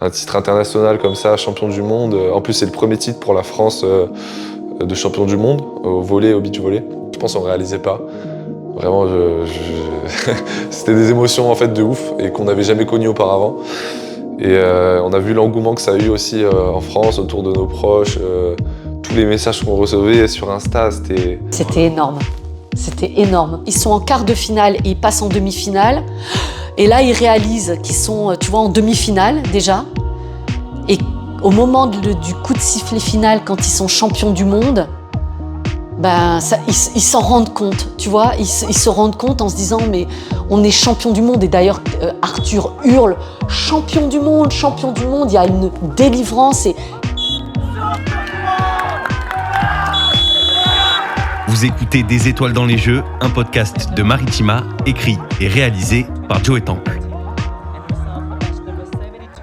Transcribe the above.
un titre international comme ça, champion du monde. En plus, c'est le premier titre pour la France de champion du monde au volley, au beach volley. Je pense qu'on ne réalisait pas. Vraiment, c'était des émotions en fait de ouf et qu'on n'avait jamais connues auparavant. Et on a vu l'engouement que ça a eu aussi en France, autour de nos proches. Tous les messages qu'on recevait sur Insta, C'était énorme. C'était énorme. Ils sont en quart de finale et ils passent en demi-finale. Et là, ils réalisent qu'ils sont, tu vois, en demi-finale déjà. Et au moment du coup de sifflet final, quand ils sont champions du monde, ben, ils s'en rendent compte, tu vois. Ils se rendent compte en se disant, mais on est champion du monde. Et d'ailleurs, Arthur hurle, champion du monde, champion du monde. Il y a une délivrance et... Vous écoutez Des étoiles dans les jeux, un podcast de Maritima, écrit et réalisé par Joe Temple.